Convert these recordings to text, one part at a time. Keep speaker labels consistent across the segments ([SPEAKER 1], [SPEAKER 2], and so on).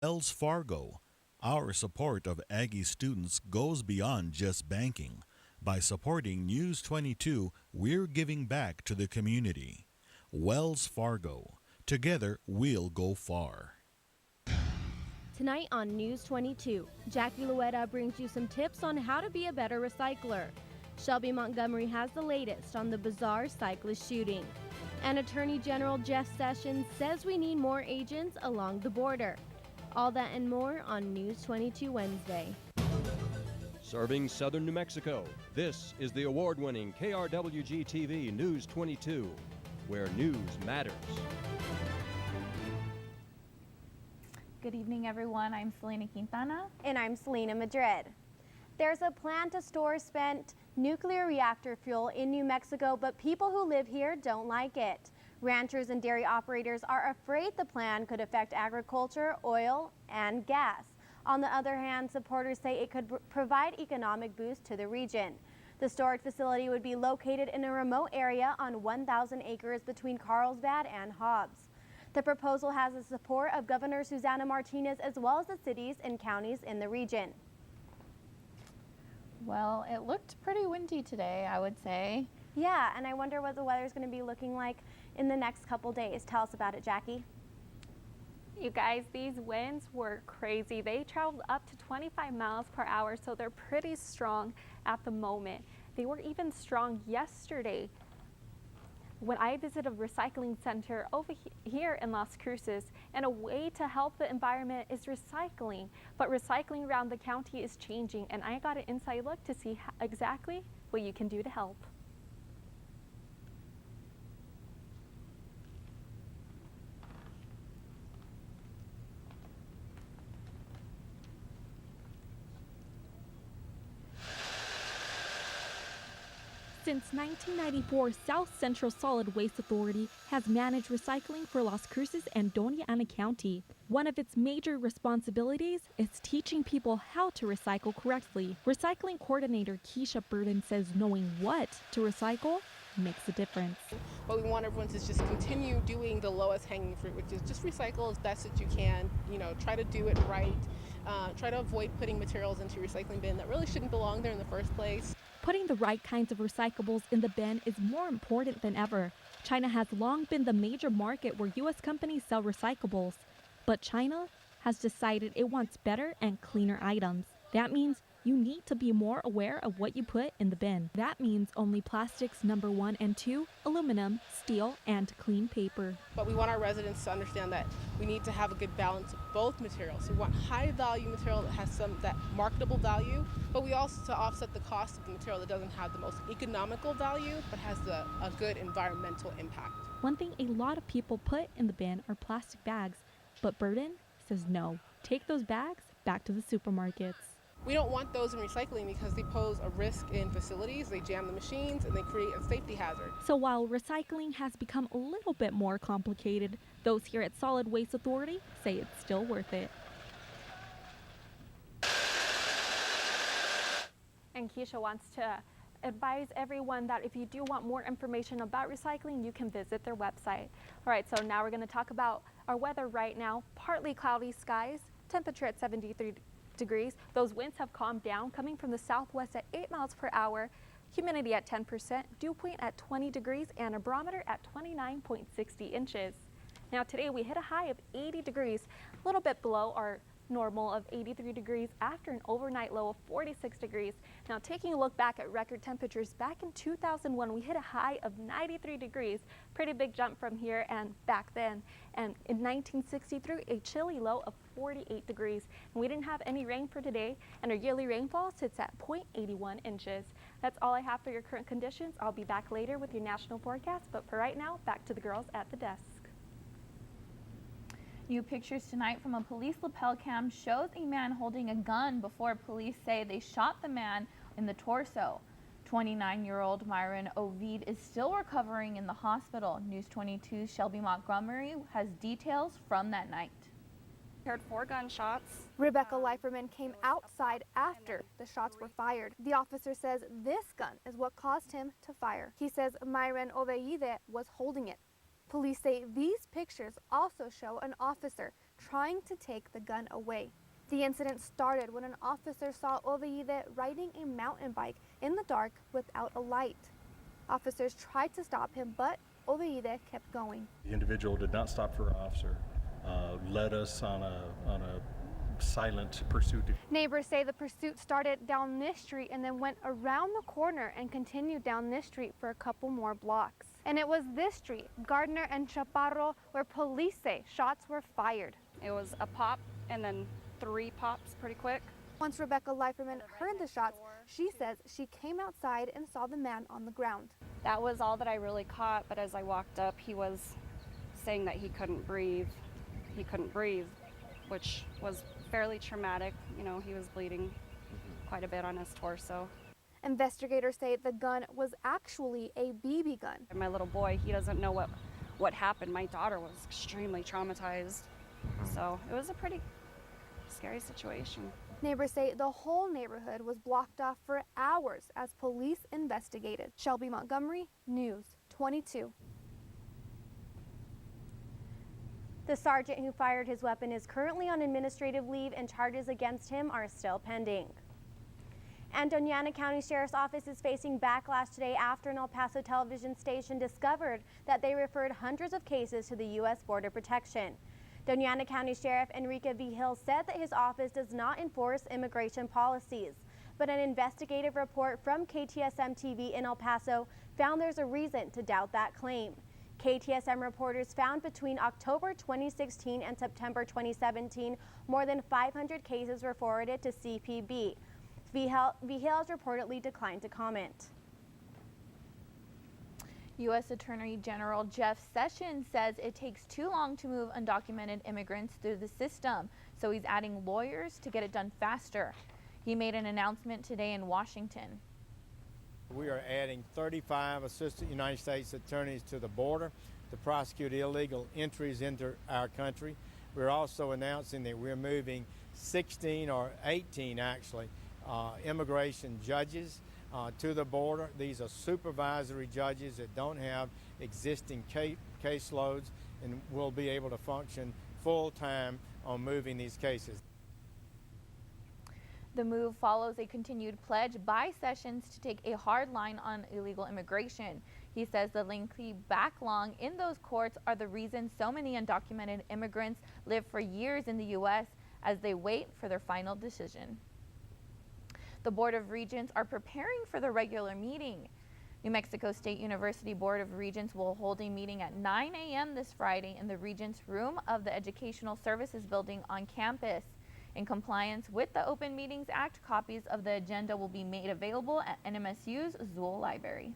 [SPEAKER 1] Wells Fargo. Our support of Aggie students goes beyond just banking. By supporting News 22, we're giving back to the community. Wells Fargo. Together, we'll go far.
[SPEAKER 2] Tonight on News 22, Jackie Luetta brings you some tips on how to be a better recycler. Shelby Montgomery has the latest on the bizarre cyclist shooting. And Attorney General Jeff Sessions says we need more agents along the border. All that and more on News 22 Wednesday.
[SPEAKER 3] Serving southern New Mexico, this is the award-winning KRWG-TV News 22, where news matters.
[SPEAKER 4] Good evening, everyone. I'm Selena Quintana.
[SPEAKER 5] And I'm Selena Madrid. There's a plan to store spent nuclear reactor fuel in New Mexico, but people who live here don't like it. Ranchers and dairy operators are afraid the plan could affect agriculture, oil, and gas. On the other hand, supporters say it could provide economic boost to the region. The storage facility would be located in a remote area on 1,000 acres between Carlsbad and Hobbs. The proposal has the support of Governor Susana Martinez as well as the cities and counties in the region.
[SPEAKER 4] Well, it looked pretty windy today, I would say.
[SPEAKER 5] Yeah, and I wonder what the weather's going to be looking like in the next couple days. Tell us about it, Jackie.
[SPEAKER 6] You guys, these winds were crazy. They traveled up to 25 miles per hour, so they're pretty strong at the moment. They were even strong yesterday when I visited a recycling center over here in Las Cruces, and a way to help the environment is recycling. But recycling around the county is changing, and I got an inside look to see exactly what you can do to help.
[SPEAKER 2] Since 1994, South Central Solid Waste Authority has managed recycling for Las Cruces and Doña Ana County. One of its major responsibilities is teaching people how to recycle correctly. Recycling coordinator Keisha Burden says knowing what to recycle makes a difference.
[SPEAKER 7] But we want everyone to just continue doing the lowest hanging fruit, which is just recycle as best as you can. You know, try to do it right. Try to avoid putting materials into your recycling bin that really shouldn't belong there in the first place.
[SPEAKER 2] Putting the right kinds of recyclables in the bin is more important than ever. China has long been the major market where U.S. companies sell recyclables. But China has decided it wants better and cleaner items. That means you need to be more aware of what you put in the bin. That means only plastics number 1 and 2, aluminum, steel, and clean paper.
[SPEAKER 7] But we want our residents to understand that we need to have a good balance of both materials. We want high value material that has that marketable value, but we also to offset the cost of the material that doesn't have the most economical value, but has a good environmental impact.
[SPEAKER 2] One thing a lot of people put in the bin are plastic bags, but Burden says no. Take those bags back to the supermarkets.
[SPEAKER 7] We don't want those in recycling because they pose a risk in facilities, they jam the machines, and they create a safety hazard.
[SPEAKER 2] So while recycling has become a little bit more complicated, those here at Solid Waste Authority say it's still worth it.
[SPEAKER 6] And Keisha wants to advise everyone that if you do want more information about recycling, you can visit their website. All right, so now we're going to talk about our weather right now. Partly cloudy skies, temperature at 73 degrees. Those winds have calmed down, coming from the southwest at 8 miles per hour, humidity at 10%, dew point at 20 degrees, and a barometer at 29.60 inches. Now today we hit a high of 80 degrees, a little bit below our normal of 83 degrees after an overnight low of 46 degrees. Now taking a look back at record temperatures, back in 2001 we hit a high of 93 degrees, pretty big jump from here and back then. And in 1963 a chilly low of 48 degrees. And we didn't have any rain for today, and our yearly rainfall sits at 0.81 inches. That's all I have for your current conditions. I'll be back later with your national forecast, but for right now, back to the girls at the desk.
[SPEAKER 4] New pictures tonight from a police lapel cam shows a man holding a gun before police say they shot the man in the torso. 29-year-old Myron Ovid is still recovering in the hospital. News 22's Shelby Montgomery has details from that night.
[SPEAKER 8] Heard 4 gunshots.
[SPEAKER 9] Rebecca Leiferman came outside after the shots were fired. The officer says this gun is what caused him to fire. He says Myron Oveide was holding it. Police say these pictures also show an officer trying to take the gun away. The incident started when an officer saw Oveide riding a mountain bike in the dark without a light. Officers tried to stop him, but Oveide kept going.
[SPEAKER 10] The individual did not stop for an officer, led us on a silent pursuit.
[SPEAKER 9] Neighbors say the pursuit started down this street and then went around the corner and continued down this street for a couple more blocks. And it was this street, Gardner and Chaparro, where police say shots were fired.
[SPEAKER 8] It was a pop and then 3 pops pretty quick.
[SPEAKER 9] Once Rebecca Leiferman heard the shots, she says she came outside and saw the man on the ground.
[SPEAKER 8] That was all that I really caught, but as I walked up, he was saying that he couldn't breathe. He couldn't breathe, which was fairly traumatic. You know, he was bleeding quite a bit on his torso.
[SPEAKER 9] Investigators say the gun was actually a BB gun.
[SPEAKER 8] And my little boy, he doesn't know what happened. My daughter was extremely traumatized. So it was a pretty scary situation.
[SPEAKER 9] Neighbors say the whole neighborhood was blocked off for hours as police investigated. Shelby Montgomery, News 22.
[SPEAKER 5] The sergeant who fired his weapon is currently on administrative leave and charges against him are still pending. And Doña Ana County Sheriff's Office is facing backlash today after an El Paso television station discovered that they referred hundreds of cases to the U.S. Border Protection. Doña Ana County Sheriff Enrique Vigil said that his office does not enforce immigration policies, but an investigative report from KTSM-TV in El Paso found there's a reason to doubt that claim. KTSM reporters found between October 2016 and September 2017, more than 500 cases were forwarded to CPB. Vigil has reportedly declined to comment.
[SPEAKER 4] U.S. Attorney General Jeff Sessions says it takes too long to move undocumented immigrants through the system, so he's adding lawyers to get it done faster. He made an announcement today in Washington.
[SPEAKER 11] We are adding 35 assistant United States attorneys to the border to prosecute illegal entries into our country. We're also announcing that we're moving 16 or 18 actually immigration judges to the border. These are supervisory judges that don't have existing caseloads and will be able to function full-time on moving these cases.
[SPEAKER 4] The move follows a continued pledge by Sessions to take a hard line on illegal immigration. He says the lengthy backlog in those courts are the reason so many undocumented immigrants live for years in the U.S. as they wait for their final decision. The Board of Regents are preparing for the regular meeting. New Mexico State University Board of Regents will hold a meeting at 9 a.m. this Friday in the Regents Room of the Educational Services Building on campus. In compliance with the Open Meetings Act, copies of the agenda will be made available at NMSU's Zool Library.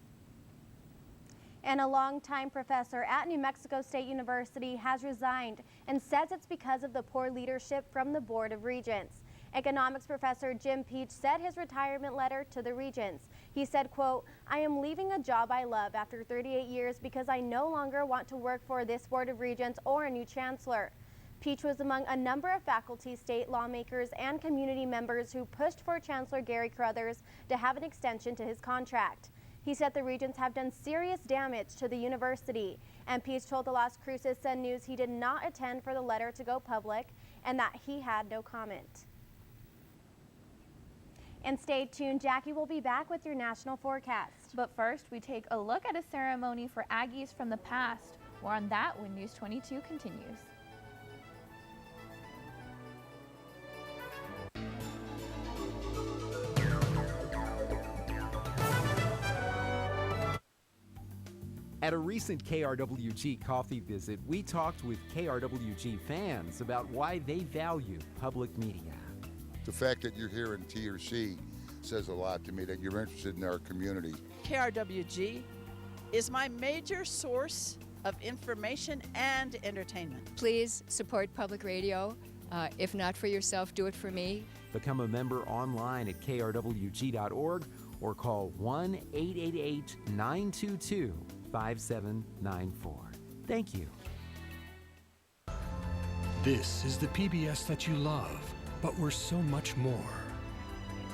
[SPEAKER 5] And a longtime professor at New Mexico State University has resigned and says it's because of the poor leadership from the Board of Regents. Economics professor Jim Peach said his retirement letter to the Regents. He said, quote, "I am leaving a job I love after 38 years because I no longer want to work for this Board of Regents or a new chancellor." Peach was among a number of faculty, state lawmakers, and community members who pushed for Chancellor Gary Carruthers to have an extension to his contract. He said the Regents have done serious damage to the university, and Peach told the Las Cruces Sun News he did not attend for the letter to go public and that he had no comment. And stay tuned, Jackie will be back with your national forecast.
[SPEAKER 4] But first, we take a look at a ceremony for Aggies from the past. More on that when News 22 continues.
[SPEAKER 12] At a recent KRWG coffee visit, we talked with KRWG fans about why they value public media.
[SPEAKER 13] The fact that you're here in TRC says a lot to me, that you're interested in our community.
[SPEAKER 14] KRWG is my major source of information and entertainment.
[SPEAKER 15] Please support public radio. If not for yourself, do it for me.
[SPEAKER 12] Become a member online at krwg.org or call 1-888-922-5794. Thank you.
[SPEAKER 16] This is the PBS that you love, but we're so much more.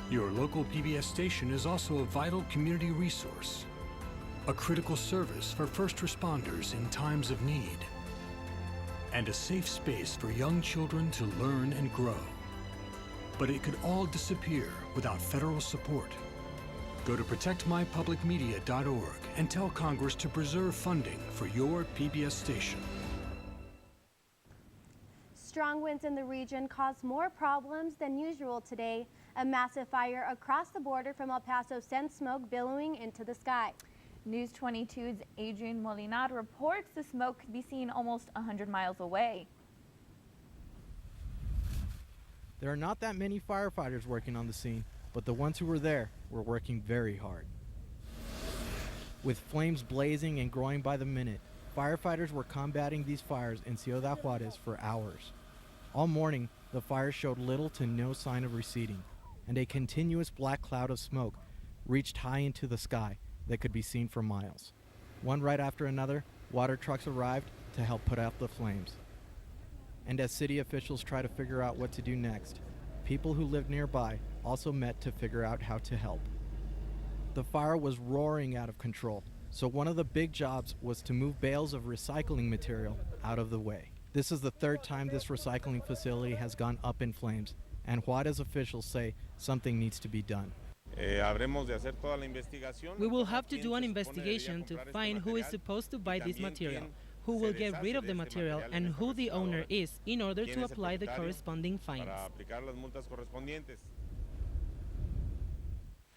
[SPEAKER 16] Your local PBS station is also a vital community resource, a critical service for first responders in times of need. and a safe space for young children to learn and grow. But it could all disappear without federal support. Go to protectmypublicmedia.org and tell Congress to preserve funding for your PBS station.
[SPEAKER 5] Strong winds in the region caused more problems than usual today. A massive fire across the border from El Paso sent smoke billowing into the sky.
[SPEAKER 4] News 22's Adrian Molinar reports the smoke could be seen almost 100 miles away.
[SPEAKER 17] There are not that many firefighters working on the scene, but the ones who were there were working very hard. With flames blazing and growing by the minute, firefighters were combating these fires in Ciudad Juarez for hours. All morning, the fire showed little to no sign of receding, and a continuous black cloud of smoke reached high into the sky that could be seen for miles. One right after another, water trucks arrived to help put out the flames. And as city officials try to figure out what to do next, people who lived nearby also met to figure out how to help. The fire was roaring out of control, so one of the big jobs was to move bales of recycling material out of the way. This is the third time this recycling facility has gone up in flames, and Juarez officials say something needs to be done.
[SPEAKER 18] We will have to do an investigation to find who is supposed to buy this material, who will get rid of the material, and who the owner is in order to apply the corresponding fines.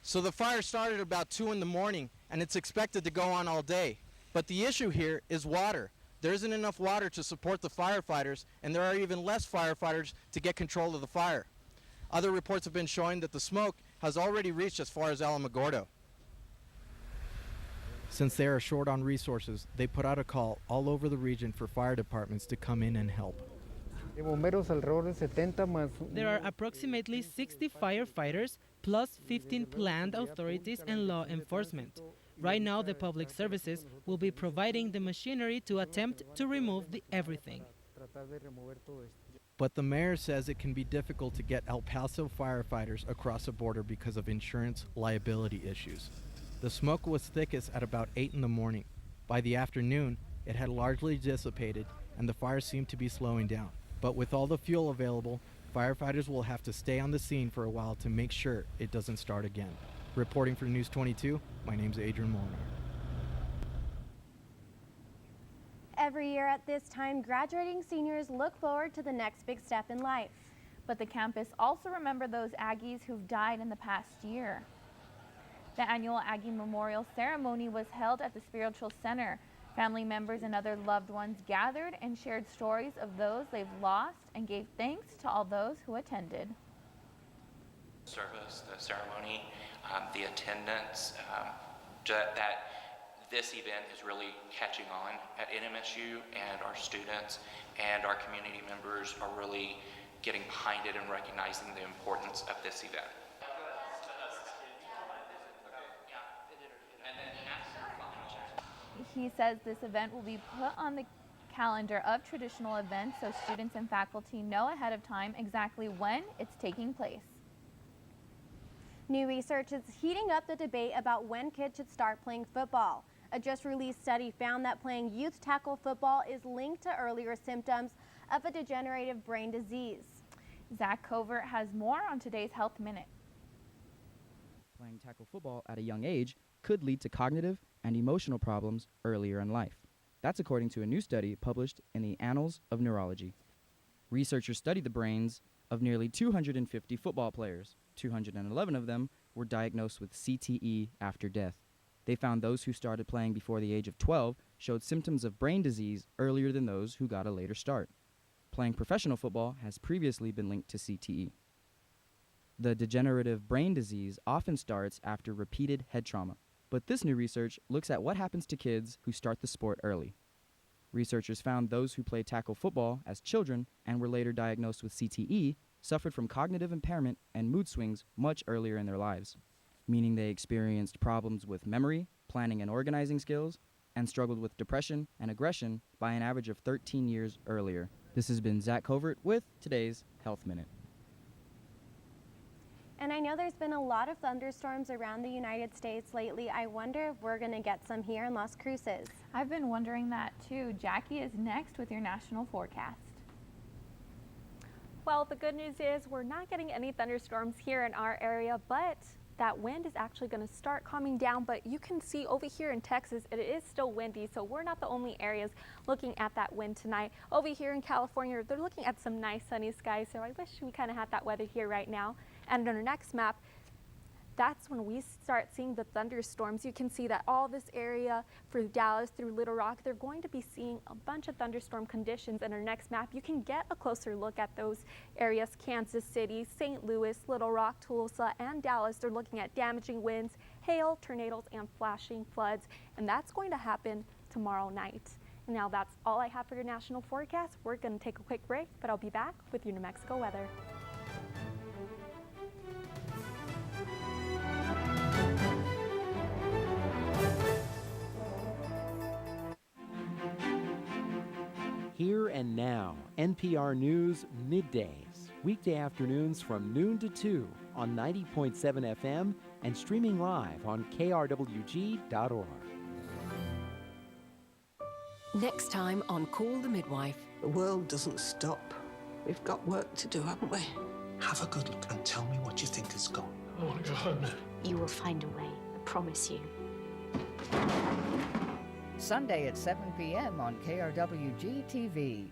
[SPEAKER 17] So the fire started about 2 in the morning, and it's expected to go on all day. But the issue here is water. There isn't enough water to support the firefighters, and there are even less firefighters to get control of the fire. Other reports have been showing that the smoke has already reached as far as Alamogordo. Since they are short on resources, they put out a call all over the region for fire departments to come in and help.
[SPEAKER 18] There are approximately 60 firefighters plus 15 planned authorities and law enforcement. Right now, the public services will be providing the machinery to attempt to remove everything.
[SPEAKER 17] But the mayor says it can be difficult to get El Paso firefighters across the border because of insurance liability issues. The smoke was thickest at about 8 in the morning. By the afternoon, it had largely dissipated and the fire seemed to be slowing down. But with all the fuel available, firefighters will have to stay on the scene for a while to make sure it doesn't start again. Reporting for News 22, my name's Adrian Molinar.
[SPEAKER 5] Every year at this time, graduating seniors look forward to the next big step in life.
[SPEAKER 4] But the campus also remember those Aggies who've died in the past year. The annual Aggie Memorial Ceremony was held at the Spiritual Center. Family members and other loved ones gathered and shared stories of those they've lost and gave thanks to all those who attended.
[SPEAKER 19] Service, the ceremony, the attendance, that this event is really catching on at NMSU, and our students and our community members are really getting behind it and recognizing the importance of this event.
[SPEAKER 4] He says this event will be put on the calendar of traditional events so students and faculty know ahead of time exactly when it's taking place.
[SPEAKER 5] New research is heating up the debate about when kids should start playing football. A just-released study found that playing youth tackle football is linked to earlier symptoms of a degenerative brain disease.
[SPEAKER 4] Zach Covert has more on today's Health Minute.
[SPEAKER 20] Playing tackle football at a young age could lead to cognitive and emotional problems earlier in life. That's according to a new study published in the Annals of Neurology. Researchers studied the brains of nearly 250 football players. 211 of them were diagnosed with CTE after death. They found those who started playing before the age of 12 showed symptoms of brain disease earlier than those who got a later start. Playing professional football has previously been linked to CTE. The degenerative brain disease often starts after repeated head trauma, but this new research looks at what happens to kids who start the sport early. Researchers found those who played tackle football as children and were later diagnosed with CTE suffered from cognitive impairment and mood swings much earlier in their lives, meaning they experienced problems with memory, planning and organizing skills, and struggled with depression and aggression by an average of 13 years earlier. This has been Zach Covert with today's Health Minute.
[SPEAKER 5] And I know there's been a lot of thunderstorms around the United States lately. I wonder if we're going to get some here in Las Cruces.
[SPEAKER 4] I've been wondering that too. Jackie is next with your national forecast.
[SPEAKER 6] Well, the good news is we're not getting any thunderstorms here in our area, but that wind is actually going to start calming down. But you can see over here in Texas, it is still windy, so we're not the only areas looking at that wind tonight. Over here in California, they're looking at some nice sunny skies, so I wish we kind of had that weather here right now. And on our next map, that's when we start seeing the thunderstorms. You can see that all this area for Dallas through Little Rock, they're going to be seeing a bunch of thunderstorm conditions. In our next map, you can get a closer look at those areas. Kansas City, St. Louis, Little Rock, Tulsa, and Dallas. They're looking at damaging winds, hail, tornadoes, and flashing floods. And that's going to happen tomorrow night. And now that's all I have for your national forecast. We're going to take a quick break, but I'll be back with your New Mexico weather.
[SPEAKER 12] Here and now, NPR News Middays, weekday afternoons from noon to 2 on 90.7 FM and streaming live on KRWG.org.
[SPEAKER 21] Next time on Call the Midwife.
[SPEAKER 22] The world doesn't stop. We've got work to do, haven't we? Have a good look and tell me what you think has gone. I want to go home now.
[SPEAKER 23] You will find a way, I promise you.
[SPEAKER 24] Sunday at 7 p.m. on KRWG-TV.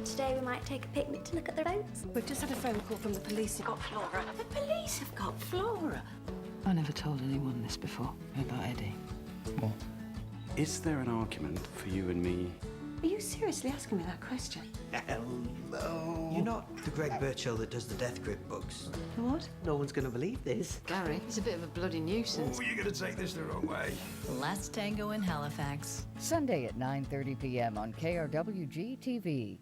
[SPEAKER 23] Today we might take a picnic to look at the boats.
[SPEAKER 21] We've just had a phone call from the police.
[SPEAKER 23] Got Flora.
[SPEAKER 21] The police have got Flora.
[SPEAKER 22] I never told anyone this before about Eddie. What?
[SPEAKER 25] Is there an argument for you and me?
[SPEAKER 21] Are you seriously asking me that question?
[SPEAKER 22] Hello.
[SPEAKER 26] You're not the Greg Birchall that does the Death Grip books.
[SPEAKER 21] What?
[SPEAKER 26] No one's going to believe this.
[SPEAKER 21] Gary, he's a bit of a bloody nuisance.
[SPEAKER 22] Oh, you're going to take this the wrong way.
[SPEAKER 21] Last Tango in Halifax.
[SPEAKER 24] Sunday at 9:30 p.m. on KRWG-TV.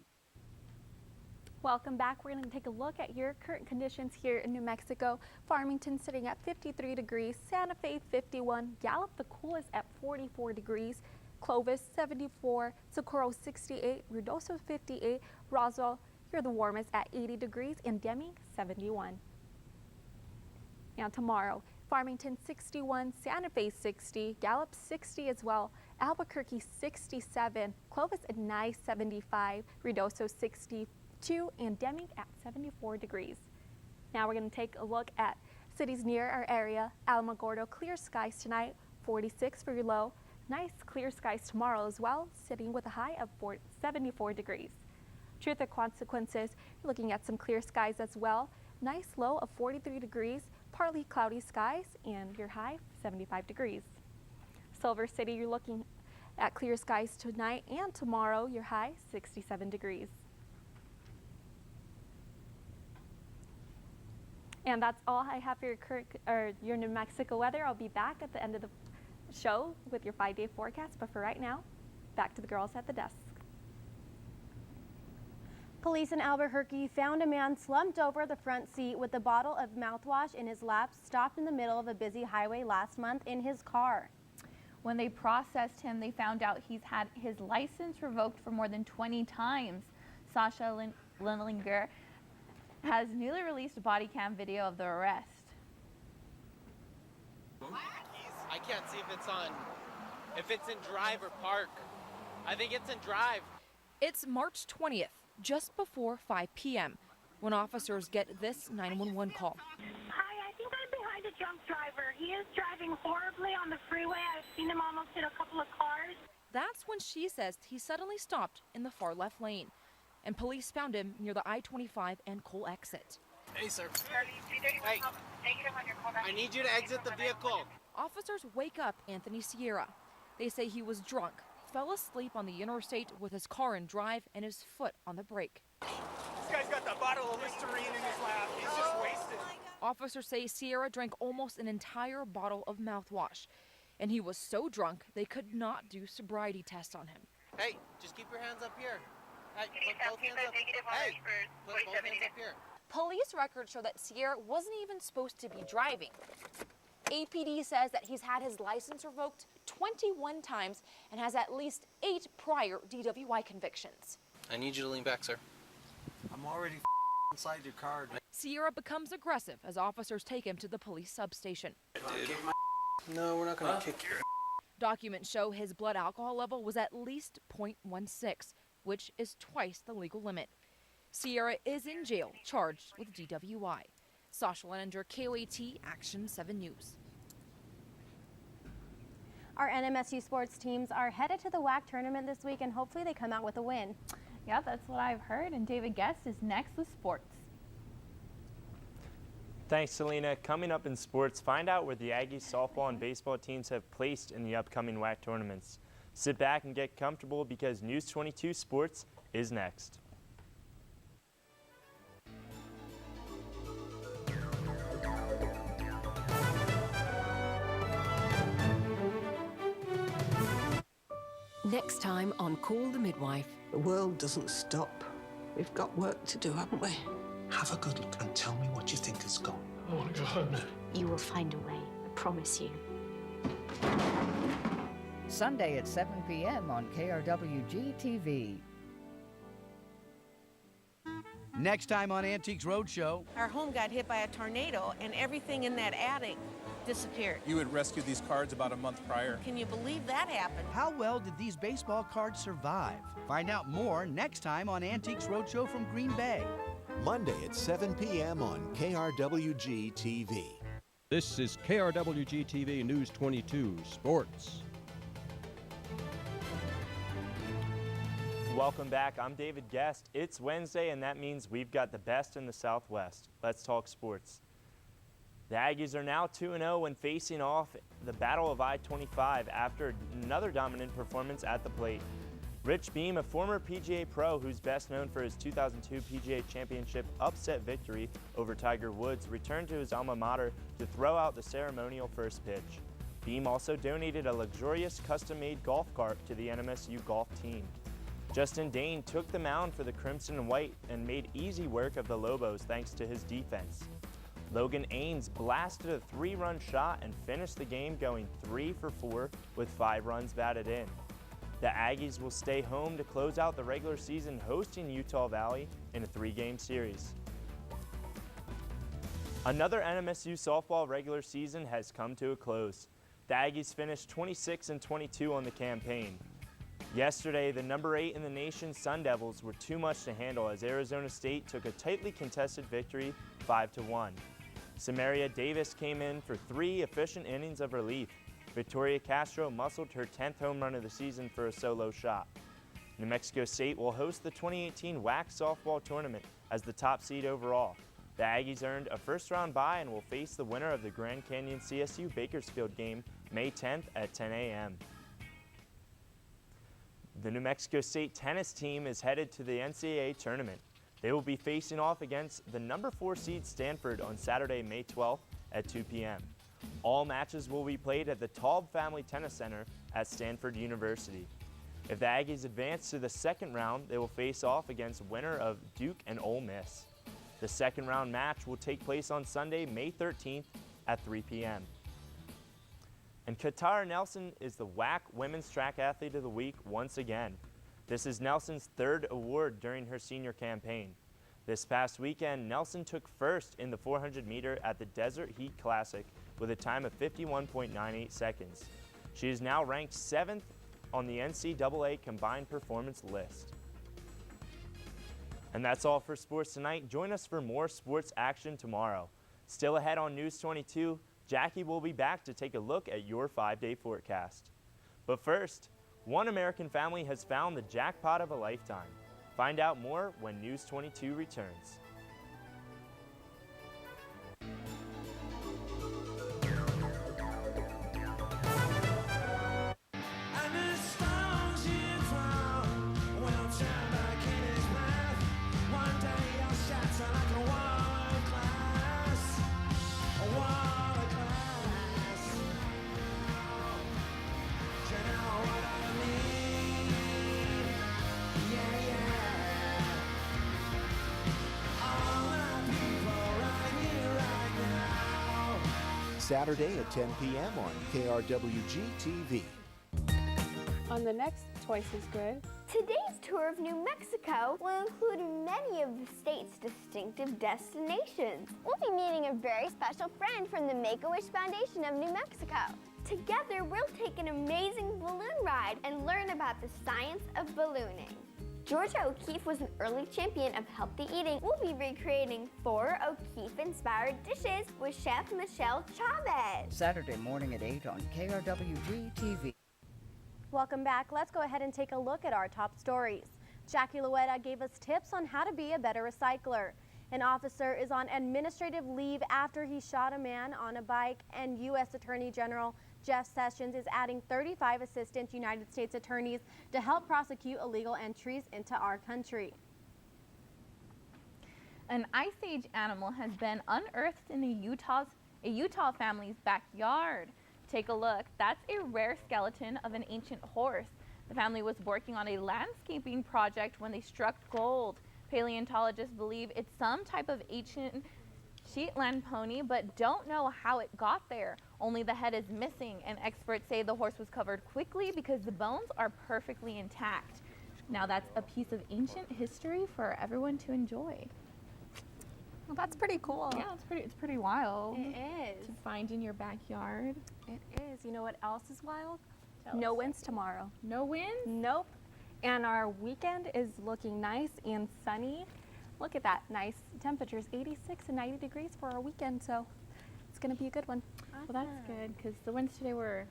[SPEAKER 6] Welcome back. We're going to take a look at your current conditions here in New Mexico. Farmington sitting at 53 degrees, Santa Fe 51, Gallup the coolest at 44 degrees, Clovis 74, Socorro 68, Ruidoso 58, Roswell, you're the warmest at 80 degrees, and Deming 71. Now tomorrow, Farmington 61, Santa Fe 60, Gallup 60 as well, Albuquerque 67, Clovis a nice 75, Ruidoso 62, and Deming at 74 degrees. Now we're going to take a look at cities near our area. Alamogordo, clear skies tonight, 46 for your low. Nice clear skies tomorrow as well, sitting with a high of 74 degrees. Truth or consequences, you're looking at some clear skies as well. Nice low of 43 degrees, partly cloudy skies, and your high 75 degrees. Silver City, you're looking at clear skies tonight and tomorrow, your high 67 degrees. And that's all I have for your New Mexico weather. I'll be back at the end of the show with your 5-day forecast, but for right now, back to the girls at the desk.
[SPEAKER 5] Police in Albuquerque found a man slumped over the front seat with a bottle of mouthwash in his lap, stopped in the middle of a busy highway last month in his car.
[SPEAKER 4] When they processed him, they found out he's had his license revoked for more than 20 times. Sasha Lindlinger has newly released body cam video of the arrest.
[SPEAKER 27] I can't see if it's in drive or park. I think it's in drive.
[SPEAKER 28] It's March 20th, just before 5 p.m., when officers get this 911 call.
[SPEAKER 29] Hi, I think I'm behind a drunk driver. He is driving horribly on the freeway. I've seen him almost hit a couple of cars.
[SPEAKER 28] That's when she says he suddenly stopped in the far left lane, and police found him near the I-25 and Cole exit.
[SPEAKER 27] Hey, sir. Hey, I need you to exit the vehicle.
[SPEAKER 28] Officers wake up Anthony Sierra. They say he was drunk, fell asleep on the interstate with his car in drive and his foot on the brake.
[SPEAKER 27] This guy's got the bottle of Listerine in his lap. He's just wasted.
[SPEAKER 28] Officers say Sierra drank almost an entire bottle of mouthwash, and he was so drunk they could not do sobriety tests on him.
[SPEAKER 27] Hey, just keep your hands up here. Hey, put both hands up. Hey, put both hands up here.
[SPEAKER 28] Police records show that Sierra wasn't even supposed to be driving. APD says that he's had his license revoked 21 times and has at least 8 prior DWI convictions.
[SPEAKER 27] I need you to lean back, sir.
[SPEAKER 26] I'm already inside your car.
[SPEAKER 28] Sierra becomes aggressive as officers take him to the police substation.
[SPEAKER 26] No, we're not going to kick you.
[SPEAKER 28] Documents show his blood alcohol level was at least 0.16, which is twice the legal limit. Sierra is in jail, charged with DWI. Sasha Leninger, KOAT, Action 7 News.
[SPEAKER 5] Our NMSU sports teams are headed to the WAC tournament this week, and hopefully they come out with a win.
[SPEAKER 4] Yeah, that's what I've heard. And David Guest is next with sports.
[SPEAKER 1] Thanks, Selena. Coming up in sports, find out where the Aggies softball and baseball teams have placed in the upcoming WAC tournaments. Sit back and get comfortable because News 22 Sports is next.
[SPEAKER 21] Next time on Call the Midwife.
[SPEAKER 22] The world doesn't stop. We've got work to do, haven't we? Have a good look and tell me what you think has gone. Oh my God.
[SPEAKER 23] You will find a way, I promise you.
[SPEAKER 24] Sunday at 7 p.m. on KRWG-TV.
[SPEAKER 2] Next time on Antiques Roadshow.
[SPEAKER 3] Our home got hit by a tornado and everything in that attic disappeared.
[SPEAKER 7] You had rescued these cards about a month prior.
[SPEAKER 3] Can you believe that happened?
[SPEAKER 2] How well did these baseball cards survive? Find out more next time on Antiques Roadshow from Green Bay.
[SPEAKER 8] Monday at 7 p.m. on KRWG-TV.
[SPEAKER 9] This is KRWG-TV News 22 Sports.
[SPEAKER 1] Welcome back. I'm David Guest. It's Wednesday, and that means we've got the best in the Southwest. Let's talk sports. The Aggies are now 2-0 when facing off the Battle of I-25 after another dominant performance at the plate. Rich Beam, a former PGA pro who's best known for his 2002 PGA Championship upset victory over Tiger Woods, returned to his alma mater to throw out the ceremonial first pitch. Beam also donated a luxurious custom-made golf cart to the NMSU golf team. Justin Dane took the mound for the Crimson and White and made easy work of the Lobos thanks to his defense. Logan Ains blasted a 3-run shot and finished the game going 3 for 4 with 5 runs batted in. The Aggies will stay home to close out the regular season hosting Utah Valley in a 3-game series. Another NMSU softball regular season has come to a close. The Aggies finished 26-22 on the campaign. Yesterday, the number 8 in the nation Sun Devils were too much to handle as Arizona State took a tightly contested victory 5-1. Samaria Davis came in for 3 efficient innings of relief. Victoria Castro muscled her 10th home run of the season for a solo shot. New Mexico State will host the 2018 WAC softball tournament as the top seed overall. The Aggies earned a first-round bye and will face the winner of the Grand Canyon CSU Bakersfield game May 10th at 10 a.m. The New Mexico State tennis team is headed to the NCAA tournament. They will be facing off against the number 4 seed Stanford on Saturday, May 12th at 2 p.m. All matches will be played at the Taub Family Tennis Center at Stanford University. If the Aggies advance to the second round, they will face off against winner of Duke and Ole Miss. The second round match will take place on Sunday, May 13th at 3 p.m. And Katara Nelson is the WAC Women's Track Athlete of the Week once again. This is Nelson's 3rd award during her senior campaign. This past weekend, Nelson took first in the 400 meter at the Desert Heat Classic with a time of 51.98 seconds. She is now ranked 7th on the NCAA combined performance list. And that's all for sports tonight. Join us for more sports action tomorrow. Still ahead on News 22, Jackie will be back to take a look at your 5-day forecast. But first, one American family has found the jackpot of a lifetime. Find out more when News 22 returns.
[SPEAKER 8] Saturday at 10 p.m. on KRWG-TV.
[SPEAKER 10] On the next Twice as Good.
[SPEAKER 23] Today's tour of New Mexico will include many of the state's distinct
[SPEAKER 11] distinctive destinations. We'll be meeting a very special friend from the Make-A-Wish Foundation of New Mexico. Together, we'll take an amazing balloon ride and learn about the science of ballooning. Georgia O'Keeffe was an early champion of healthy eating. We'll be recreating 4 O'Keeffe-inspired dishes with Chef Michelle Chavez.
[SPEAKER 24] Saturday morning at 8 on KRWG-TV.
[SPEAKER 5] Welcome back. Let's go ahead and take a look at our top stories. Jackie Loetta gave us tips on how to be a better recycler. An officer is on administrative leave after he shot a man on a bike, and U.S. Attorney General Jeff Sessions is adding 35 assistant United States attorneys to help prosecute illegal entries into our country.
[SPEAKER 4] An Ice Age animal has been unearthed in a Utah family's backyard. Take a look. That's a rare skeleton of an ancient horse. The family was working on a landscaping project when they struck gold. Paleontologists believe it's some type of ancient Shetland pony, but don't know how it got there. Only the head is missing, and experts say the horse was covered quickly because the bones are perfectly intact. Now that's a piece of ancient history for everyone to enjoy.
[SPEAKER 6] Well, that's pretty cool.
[SPEAKER 4] Yeah, it's pretty wild.
[SPEAKER 6] It is.
[SPEAKER 4] To find in your backyard.
[SPEAKER 6] It is. You know what else is wild? No winds tomorrow.
[SPEAKER 4] No winds?
[SPEAKER 6] Nope. And our weekend is looking nice and sunny. Look at that, nice temperatures, 86 and 90 degrees for our weekend, so it's going to be a good one.
[SPEAKER 4] Well, that's good, because the winds today were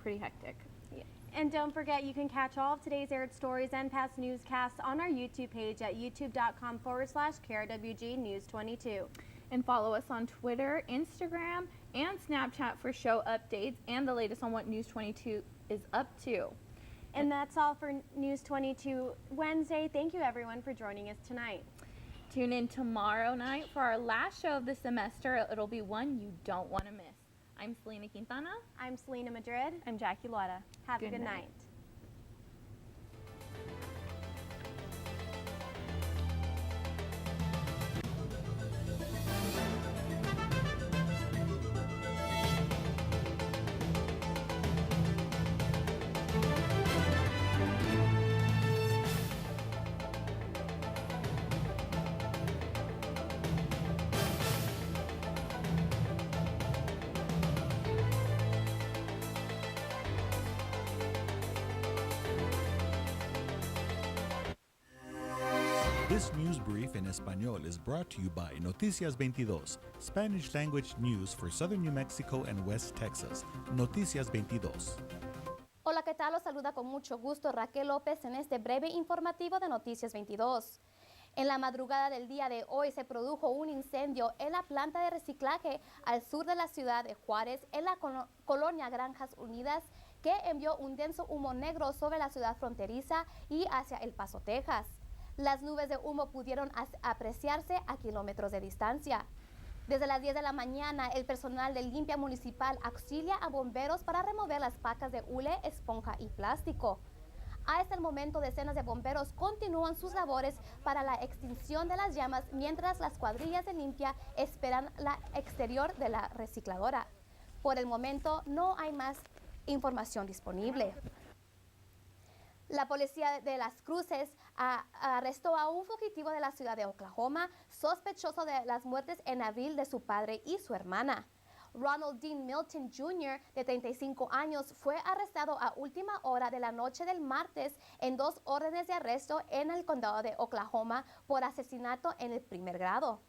[SPEAKER 4] pretty hectic.
[SPEAKER 5] Yeah. And don't forget, you can catch all of today's aired stories and past newscasts on our YouTube page at youtube.com/KRWG News22.
[SPEAKER 4] And follow us on Twitter, Instagram, and Snapchat for show updates and the latest on what News 22 is up to.
[SPEAKER 5] And that's all for News 22 Wednesday. Thank you, everyone, for joining us tonight.
[SPEAKER 4] Tune in tomorrow night for our last show of the semester. It'll be one you don't want to miss. I'm Selena Quintana.
[SPEAKER 5] I'm Selena Madrid.
[SPEAKER 6] I'm Jackie Loetta.
[SPEAKER 5] Have a good night.
[SPEAKER 13] This news brief en español is brought to you by Noticias 22, Spanish language news for southern New Mexico and West Texas. Noticias 22.
[SPEAKER 14] Hola, ¿qué tal? Los saluda con mucho gusto Raquel López en este breve informativo de Noticias 22. En la madrugada del día de hoy se produjo un incendio en la planta de reciclaje al sur de la ciudad de Juárez, en la colonia Granjas Unidas, que envió un denso humo negro sobre la ciudad fronteriza y hacia El Paso, Texas. Las nubes de humo pudieron apreciarse a kilómetros de distancia. Desde las 10 de la mañana, el personal de limpia municipal auxilia a bomberos para remover las pacas de hule, esponja y plástico. Hasta el momento, decenas de bomberos continúan sus labores para la extinción de las llamas, mientras las cuadrillas de limpia esperan la exterior de la recicladora. Por el momento, no hay más información disponible. La policía de Las Cruces arrestó a un fugitivo de la ciudad de Oklahoma, sospechoso de las muertes en abril de su padre y su hermana. Ronald Dean Milton Jr., de 35 años, fue arrestado a última hora de la noche del martes en 2 órdenes de arresto en el condado de Oklahoma por asesinato en el primer grado.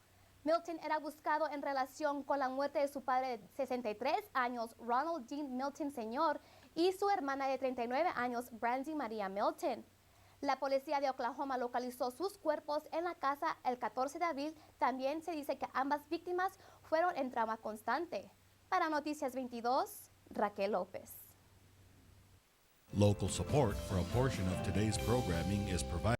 [SPEAKER 14] Milton era buscado en relación con la muerte de su padre de 63 años, Ronald Dean Milton Sr., y su hermana de 39 años, Brandy Maria Milton. La policía de Oklahoma localizó sus cuerpos en la casa el 14 de abril. También se dice que ambas víctimas fueron en trauma constante. Para Noticias 22, Raquel López.
[SPEAKER 13] Local support for a portion of today's programming is provided